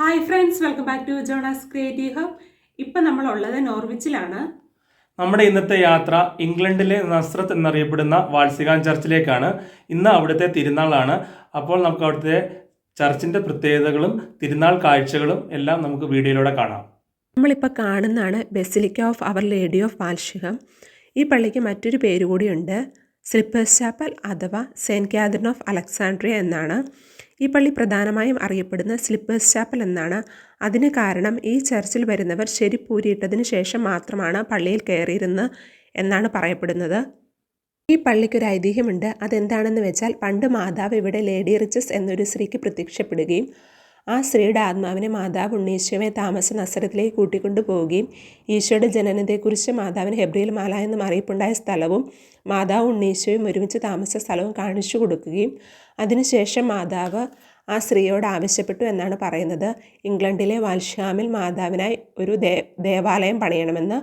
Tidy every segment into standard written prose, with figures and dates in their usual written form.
Hi friends, welcome back to Jonas creative hub. ഇപ്പം നമ്മളുള്ളത് നോർവിച്ചിലാണ്. നമ്മുടെ ഇന്നത്തെ യാത്ര ഇംഗ്ലണ്ടിലെ നസ്രത്ത് എന്നറിയപ്പെടുന്ന വാൾസിംഗാം ചർച്ചിലേക്കാണ്. ഇന്ന് അവിടുത്തെ തിരുനാളാണ്. അപ്പോൾ നമുക്ക് അവിടുത്തെ ചർച്ചിൻ്റെ പ്രത്യേകതകളും തിരുനാൾ കാഴ്ചകളും എല്ലാം നമുക്ക് വീഡിയോയിലൂടെ കാണാം. നമ്മളിപ്പോൾ കാണുന്നതാണ് basilica of our lady of Walsingham. ഈ പള്ളിക്ക് മറ്റൊരു പേര് കൂടിയുണ്ട്, സ്ലിപ്പേഴ്സ് ചാപ്പൽ അഥവാ സെയിൻറ്റ് കാതറിൻ ഓഫ് അലക്സാൻഡ്രിയ എന്നാണ്. ഈ പള്ളി പ്രധാനമായും അറിയപ്പെടുന്ന സ്ലിപ്പേഴ്സ് ചാപ്പൽ എന്നാണ്. അതിന് കാരണം ഈ ചർച്ചിൽ വരുന്നവർ ചെരിപ്പൂരിയിട്ടതിന് ശേഷം മാത്രമാണ് പള്ളിയിൽ കയറിയിരുന്നത് എന്നാണ് പറയപ്പെടുന്നത്. ഈ പള്ളിക്കൊരു ഐതിഹ്യമുണ്ട്. അതെന്താണെന്ന് വെച്ചാൽ പണ്ട് മാതാവ് ഇവിടെ ലേഡി റിച്ചസ് എന്നൊരു സ്ത്രീക്ക് പ്രത്യക്ഷപ്പെടുകയും ആ സ്ത്രീയുടെ ആത്മാവിനെ മാതാവ് ഉണ്ണീശോയെ താമസ നസറത്തിലേക്ക് കൂട്ടിക്കൊണ്ടു പോവുകയും ഈശോയുടെ ജനനത്തെക്കുറിച്ച് മാതാവിന് ഹെബ്രിയിൽ മാല എന്നും അറിയിപ്പുണ്ടായ സ്ഥലവും മാതാവും ഉണ്ണീശോയും ഒരുമിച്ച് താമസ സ്ഥലവും കാണിച്ചു കൊടുക്കുകയും അതിനുശേഷം മാതാവ് ആ സ്ത്രീയോട് ആവശ്യപ്പെട്ടു എന്നാണ് പറയുന്നത്, ഇംഗ്ലണ്ടിലെ വാൽസ്ഹാമിൽ മാതാവിനായി ഒരു ദേവാലയം പണിയണമെന്ന്.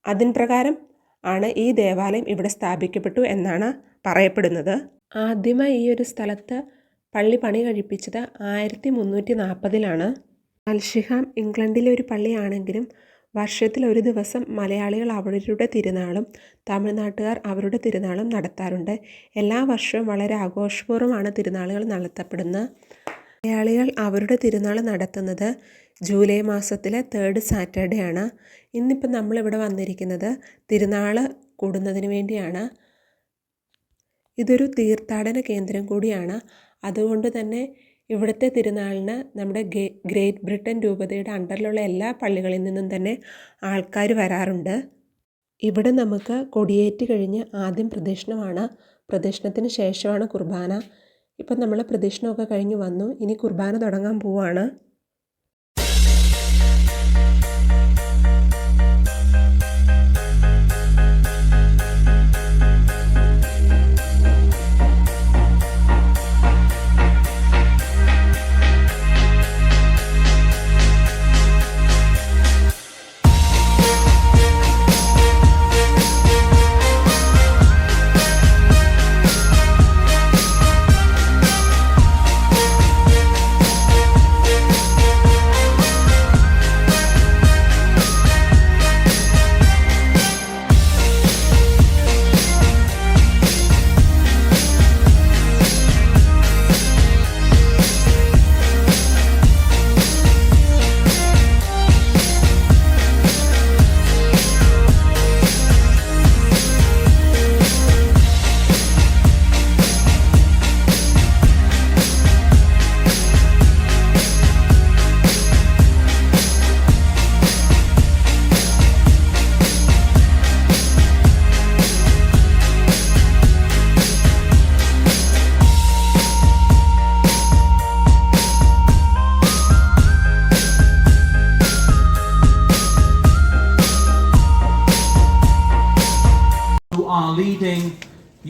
അതിൻ പ്രകാരം ആണ് ഈ ദേവാലയം ഇവിടെ സ്ഥാപിക്കപ്പെട്ടു എന്നാണ് പറയപ്പെടുന്നത്. ആദ്യമായി ഈ ഒരു സ്ഥലത്ത് പള്ളി പണി കഴിപ്പിച്ചത് 1340 വാൽസിംഗം ഇംഗ്ലണ്ടിലെ ഒരു പള്ളിയാണെങ്കിലും വർഷത്തിൽ ഒരു ദിവസം മലയാളികൾ അവരുടെ തിരുനാളും തമിഴ്നാട്ടുകാർ അവരുടെ തിരുനാളും നടത്താറുണ്ട്. എല്ലാ വർഷവും വളരെ ആഘോഷപൂർവ്വമാണ് തിരുനാളുകൾ നടത്തപ്പെടുന്നത്. മലയാളികൾ അവരുടെ തിരുനാൾ നടത്തുന്നത് ജൂലൈ മാസത്തിലെ 3rd സാറ്റർഡേ ആണ്. ഇന്നിപ്പോൾ നമ്മളിവിടെ വന്നിരിക്കുന്നത് തിരുനാൾ കൂടുന്നതിന് വേണ്ടിയാണ്. ഇതൊരു തീർത്ഥാടന കേന്ദ്രം കൂടിയാണ്. അതുകൊണ്ട് തന്നെ ഇവിടുത്തെ തിരുനാളിന് നമ്മുടെ ഗ്രേറ്റ് ബ്രിട്ടൻ രൂപതയുടെ അണ്ടറിലുള്ള എല്ലാ പള്ളികളിൽ നിന്നും തന്നെ ആൾക്കാർ വരാറുണ്ട്. ഇവിടെ നമുക്ക് കൊടിയേറ്റ് കഴിഞ്ഞ് ആദ്യം പ്രദക്ഷിണമാണ്. പ്രദക്ഷിണത്തിന് ശേഷമാണ് കുർബാന. ഇപ്പം നമ്മൾ പ്രദക്ഷിണമൊക്കെ കഴിഞ്ഞ് വന്നു. ഇനി കുർബാന തുടങ്ങാൻ പോവാണ്. Leading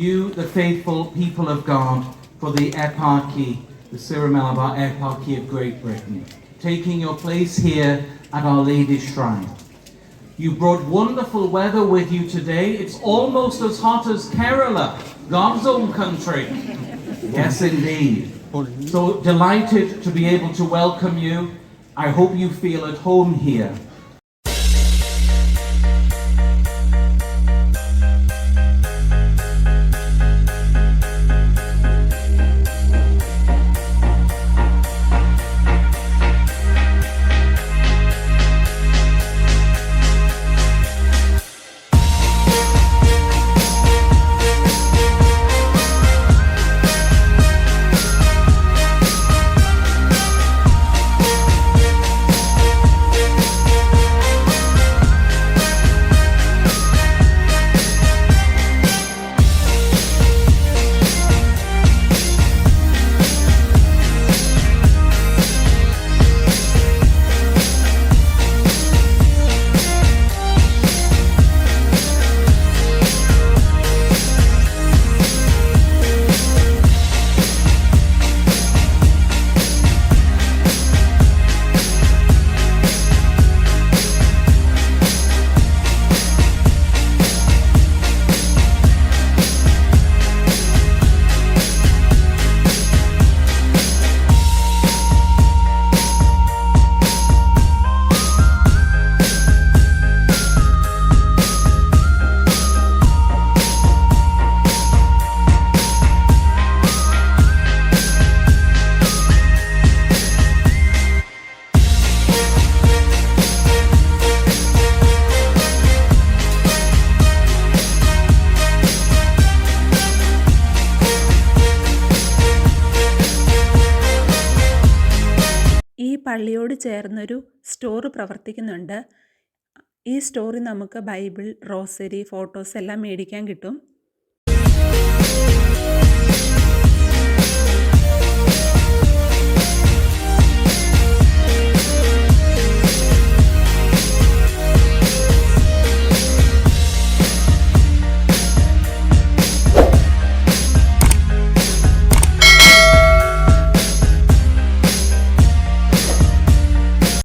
you, the faithful people of God, for the eparchy, the Syro-Malabar Eparchy of Great Britain, taking your place here at Our Lady's Shrine. You brought wonderful weather with you today. It's almost as hot as Kerala, God's own country. Yes, indeed. So delighted to be able to welcome you. I hope you feel at home here. പള്ളിയോട് ചേർന്നൊരു store പ്രവർത്തിക്കുന്നുണ്ട്. ഈ സ്റ്റോറിൽ നമുക്ക് Bible, rosary, photos എല്ലാം മേടിക്കാൻ കിട്ടും.